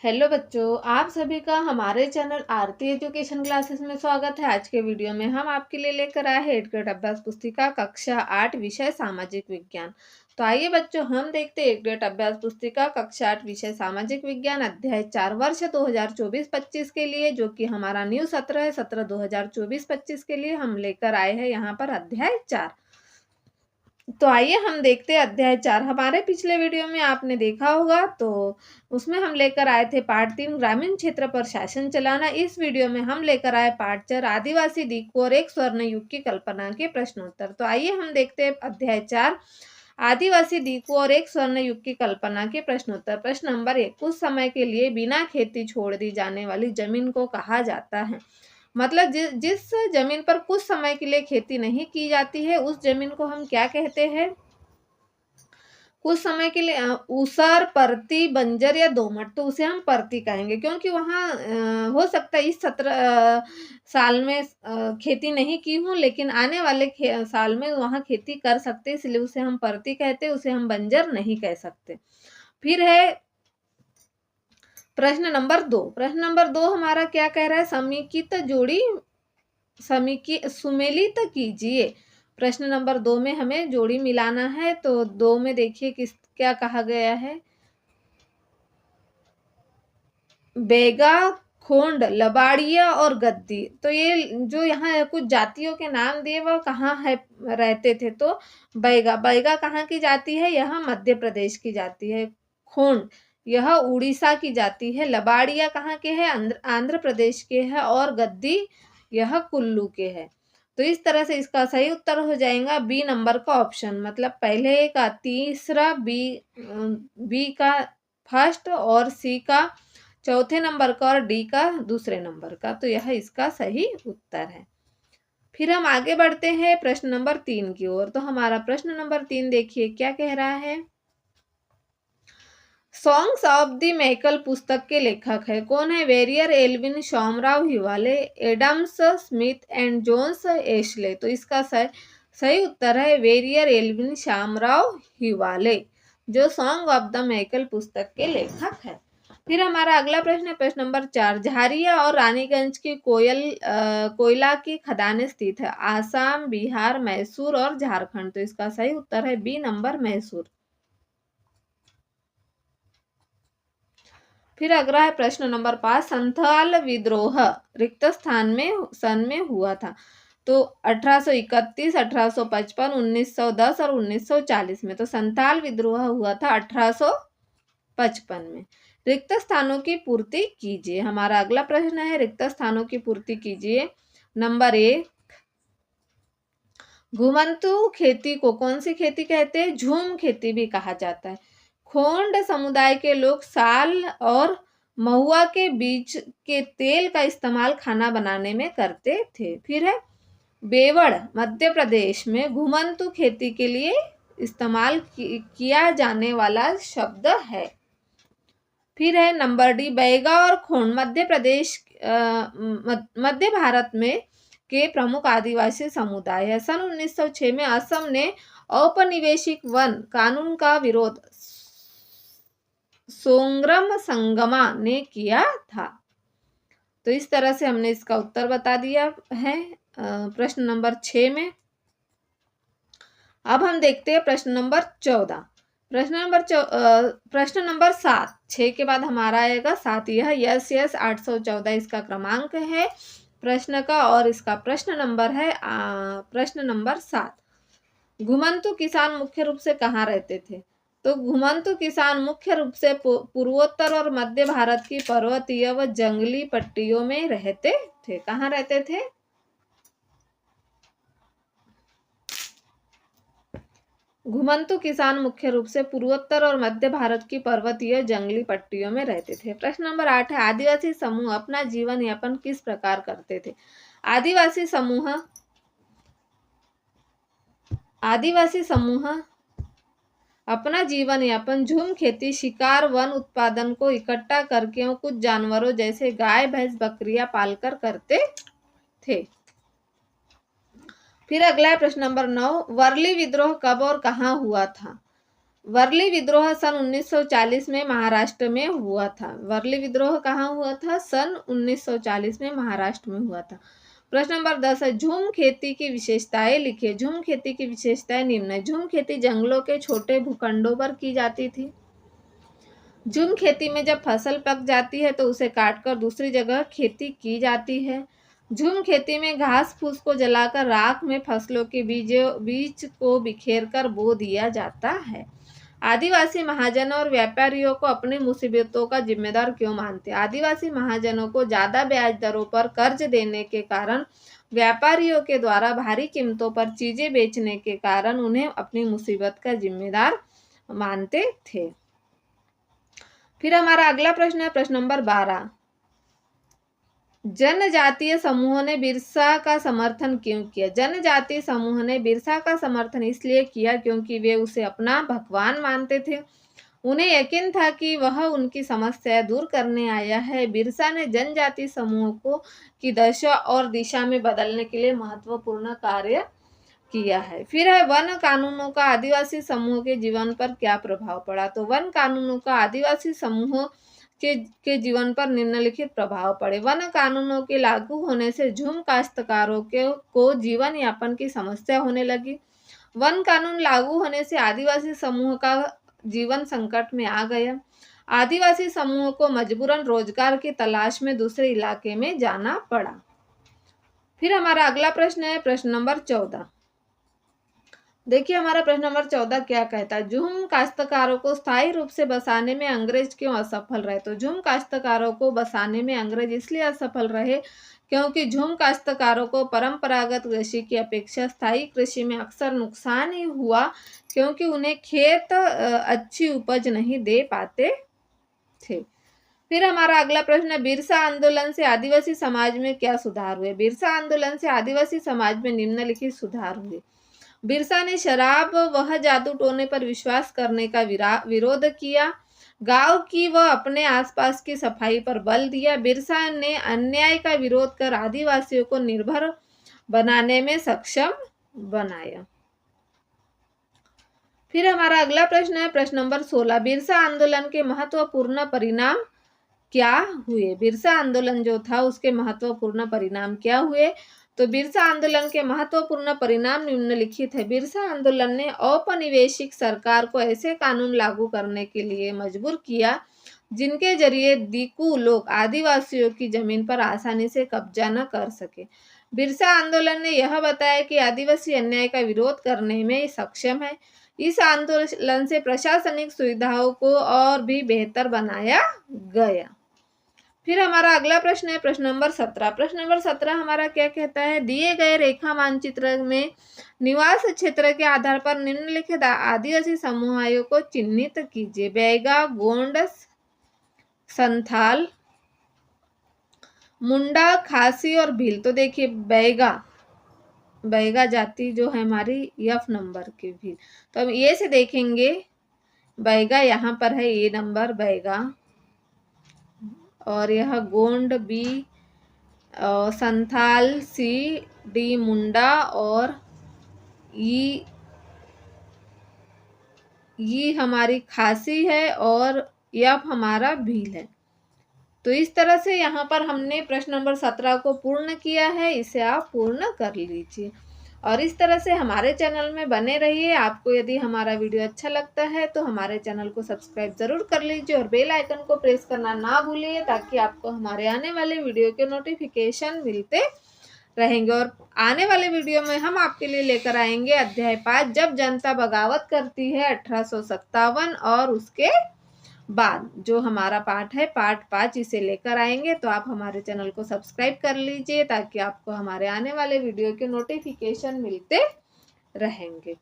Hello बच्चों, आप सभी का हमारे चैनल आरती एजुकेशन क्लासेस में स्वागत है। आज के वीडियो में हम आपके लिए लेकर आए हैं 8th ग्रेड अभ्यास पुस्तिका कक्षा 8 विषय सामाजिक विज्ञान। तो आइए बच्चों, हम देखते हैं 8th ग्रेड अभ्यास पुस्तिका कक्षा 8 विषय सामाजिक विज्ञान अध्याय 4 वर्ष 2024-25 के लिए, जो कि हमारा न्यू सत्र है। सत्र 2024-25 के लिए हम लेकर आए हैं यहाँ पर अध्याय 4। तो आइए हम देखते हैं अध्याय 4। हमारे पिछले वीडियो में आपने देखा होगा, तो उसमें हम लेकर आए थे पार्ट 3 ग्रामीण क्षेत्र पर शासन चलाना। इस वीडियो में हम लेकर आए पार्ट 4 आदिवासी दीकू और एक स्वर्ण युग की कल्पना के प्रश्नोत्तर। तो आइए हम देखते हैं अध्याय 4 आदिवासी दीकू और एक स्वर्ण युग की कल्पना के प्रश्नोत्तर। प्रश्न नंबर 1, कुछ समय के लिए बिना खेती छोड़ दी जाने वाली जमीन को कहा जाता है। मतलब जिस जमीन पर कुछ समय के लिए खेती नहीं की जाती है, उस जमीन को हम क्या कहते हैं? कुछ समय के लिए ऊसर, परती, बंजर या दोमट, तो उसे हम परती कहेंगे, क्योंकि वहाँ हो सकता है इस 17 साल में खेती नहीं की हूँ, लेकिन आने वाले साल में वहाँ खेती कर सकते, इसलिए उसे हम परती कहते, उसे हम बंजर नहीं कह सकते। फिर है प्रश्न नंबर 2। प्रश्न नंबर 2 हमारा क्या कह रहा है? समीकित जोड़ी सुमेलित कीजिए। प्रश्न नंबर 2 में हमें जोड़ी मिलाना है। तो 2 में देखिए क्या कहा गया है? बेगा, खोंड, लबाड़िया और गद्दी। तो ये जो यहाँ कुछ जातियों के नाम दिए वह कहाँ है रहते थे? तो बैगा कहाँ की जाति है? यह मध्य प्रदेश की जाति है। खोंड यह उड़ीसा की जाति है। लबाड़िया कहाँ के है? आंध्र प्रदेश के है। और गद्दी यह कुल्लू के है। तो इस तरह से इसका सही उत्तर हो जाएगा बी नंबर का ऑप्शन, मतलब पहले का तीसरा, बी का फर्स्ट और सी का चौथे नंबर का और डी का दूसरे नंबर का। तो यह इसका सही उत्तर है। फिर हम आगे बढ़ते हैं प्रश्न नंबर 3 की ओर। तो हमारा प्रश्न नंबर 3 देखिए क्या कह रहा है? सॉन्ग्स ऑफ द मैकल पुस्तक के लेखक है कौन है? Verrier Elwin Shamrao Hiwale, Adams Smith and Jones Ashley. तो इसका सही उत्तर है वेरियर एल्विन शामराव हिवाले, जो सॉन्ग ऑफ द मैकल पुस्तक के लेखक है। फिर हमारा अगला प्रश्न है प्रश्न नंबर 4। झारिया और रानीगंज की कोयला की खदानें स्थित है आसाम, बिहार, मैसूर और झारखंड। तो इसका सही उत्तर है बी नंबर मैसूर। फिर अगला है प्रश्न नंबर 5। संथाल विद्रोह रिक्त सन में हुआ था। तो 1831, 1855, 1910 और 1940 में। तो संथाल विद्रोह हुआ था 1855 में। रिक्त स्थानों की पूर्ति कीजिए। हमारा अगला प्रश्न है रिक्त स्थानों की पूर्ति कीजिए। नंबर 1, घुमंतु खेती को कौन सी खेती कहते हैं? झूम खेती भी कहा जाता है। खोंड समुदाय के लोग साल और महुआ के बीज के तेल का इस्तेमाल खाना बनाने में करते थे। फिर है बेवड़ मध्य प्रदेश में घुमंतु खेती के लिए इस्तेमाल किया जाने वाला शब्द है। फिर है नंबर डी, बैगा और खोंड मध्य भारत में के प्रमुख आदिवासी समुदाय है। सन 1906 में असम ने औपनिवेशिक वन कानून का विरोध सोंग्रम संगमा ने किया था। तो इस तरह से हमने इसका उत्तर बता दिया है प्रश्न नंबर 6 में। अब हम देखते हैं प्रश्न नंबर 14। प्रश्न नंबर 7, 6 के बाद हमारा आएगा 7। यह यस 814 इसका क्रमांक है प्रश्न का, और इसका प्रश्न नंबर है प्रश्न नंबर 7। घुमंतु किसान मुख्य रूप से कहाँ रहते थे? तो घुमंतु किसान मुख्य रूप से पूर्वोत्तर और मध्य भारत की पर्वतीय व जंगली पट्टियों में रहते थे। कहाँ रहते थे? घुमंतु किसान मुख्य रूप से पूर्वोत्तर और मध्य भारत की पर्वतीय जंगली पट्टियों में रहते थे। प्रश्न नंबर 8 है आदिवासी समूह अपना जीवन यापन किस प्रकार करते थे? आदिवासी समूह अपना जीवन यापन झूम खेती, शिकार, वन उत्पादन को इकट्ठा करके और कुछ जानवरों जैसे गाय, भैंस, बकरियां पालकर करते थे। फिर अगला है प्रश्न नंबर 9। वर्ली विद्रोह कब और कहाँ हुआ था? वर्ली विद्रोह सन 1940 में महाराष्ट्र में हुआ था। वर्ली विद्रोह कहाँ हुआ था? सन 1940 में महाराष्ट्र में हुआ था। प्रश्न नंबर 10 है, झूम खेती की विशेषताएं लिखिए। झूम खेती की विशेषताएं निम्न है। झूम खेती जंगलों के छोटे भूखंडों पर की जाती थी। झूम खेती में जब फसल पक जाती है तो उसे काटकर दूसरी जगह खेती की जाती है। झूम खेती में घास फूस को जलाकर राख में फसलों के बीज को बिखेर कर बो दिया जाता है। आदिवासी महाजनों और व्यापारियों को अपनी मुसीबतों का जिम्मेदार क्यों मानते? आदिवासी महाजनों को ज्यादा ब्याज दरों पर कर्ज देने के कारण, व्यापारियों के द्वारा भारी कीमतों पर चीजें बेचने के कारण उन्हें अपनी मुसीबत का जिम्मेदार मानते थे। फिर हमारा अगला प्रश्न है प्रश्न नंबर 12, जनजातीय समूहों ने बिरसा का समर्थन क्यों किया? जनजातीय समूह ने बिरसा का समर्थन इसलिए किया क्योंकि वे उसे अपना भगवान मानते थे। उन्हें यकीन था कि वह उनकी समस्याएं दूर करने आया है। बिरसा ने जनजातीय समूहों को की दशा और दिशा में बदलने के लिए महत्वपूर्ण कार्य किया है। फिर है, वन कानूनों का आदिवासी समूह के जीवन पर क्या प्रभाव पड़ा? तो वन कानूनों का आदिवासी समूह के जीवन पर निम्नलिखित प्रभाव पड़े। वन कानूनों के लागू होने से झूम काश्तकारों को जीवन यापन की समस्या होने लगी। वन कानून लागू होने से आदिवासी समूह का जीवन संकट में आ गया। आदिवासी समूह को मजबूरन रोजगार की तलाश में दूसरे इलाके में जाना पड़ा। फिर हमारा अगला प्रश्न है प्रश्न नंबर 14। देखिए हमारा प्रश्न नंबर 14 क्या कहता है? झूम काश्तकारों को स्थायी रूप से बसाने में अंग्रेज क्यों असफल रहे? तो झूम काश्तकारों को बसाने में अंग्रेज इसलिए असफल रहे क्योंकि झूम काश्तकारों को परंपरागत कृषि की अपेक्षा स्थायी कृषि में अक्सर नुकसान ही हुआ, क्योंकि उन्हें खेत अच्छी उपज नहीं दे पाते थे। फिर हमारा अगला प्रश्न है, बिरसा आंदोलन से आदिवासी समाज में क्या सुधार हुए? बिरसा आंदोलन से आदिवासी समाज में निम्नलिखित सुधार हुए। बिरसा ने शराब वह जादू टोने पर विश्वास करने का विरोध किया। गांव की व अपने आसपास की सफाई पर बल दिया। बिरसा ने अन्याय का विरोध कर आदिवासियों को निर्भर बनाने में सक्षम बनाया। फिर हमारा अगला प्रश्न है प्रश्न नंबर 16, बिरसा आंदोलन के महत्वपूर्ण परिणाम क्या हुए? बिरसा आंदोलन जो था उसके महत्वपूर्ण परिणाम क्या हुए? तो बिरसा आंदोलन के महत्वपूर्ण परिणाम निम्नलिखित है। बिरसा आंदोलन ने औपनिवेशिक सरकार को ऐसे कानून लागू करने के लिए मजबूर किया जिनके जरिए दिकू लोग आदिवासियों की जमीन पर आसानी से कब्जा न कर सके। बिरसा आंदोलन ने यह बताया कि आदिवासी अन्याय का विरोध करने में सक्षम है। इस आंदोलन से प्रशासनिक सुविधाओं को और भी बेहतर बनाया गया। फिर हमारा अगला प्रश्न है प्रश्न नंबर 17। प्रश्न नंबर 17 हमारा क्या कहता है? दिए गए रेखा मानचित्र में निवास क्षेत्र के आधार पर निम्नलिखित आदिवासी समूहों को चिन्हित कीजिए। बैगा, गोंड, संथाल, मुंडा, खासी और भील। तो देखिए बैगा जाति जो है हमारी F नंबर की भील। तो हम ये से देखेंगे, बैगा यहाँ पर है A नंबर बैगा, और यह Gond B, Santhal C, D मुंडा, और ये हमारी खासी है, और F हमारा भील है। तो इस तरह से यहाँ पर हमने प्रश्न नंबर 17 को पूर्ण किया है। इसे आप पूर्ण कर लीजिए और इस तरह से हमारे चैनल में बने रहिए। आपको यदि हमारा वीडियो अच्छा लगता है तो हमारे चैनल को सब्सक्राइब जरूर कर लीजिए और बेल आइकन को प्रेस करना ना भूलिए, ताकि आपको हमारे आने वाले वीडियो के नोटिफिकेशन मिलते रहेंगे। और आने वाले वीडियो में हम आपके लिए लेकर आएंगे अध्याय 5, जब जनता बगावत करती है 1857, और उसके बाद जो हमारा पाठ है पार्ट 5 इसे लेकर आएंगे। तो आप हमारे चैनल को सब्सक्राइब कर लीजिए ताकि आपको हमारे आने वाले वीडियो के नोटिफिकेशन मिलते रहेंगे।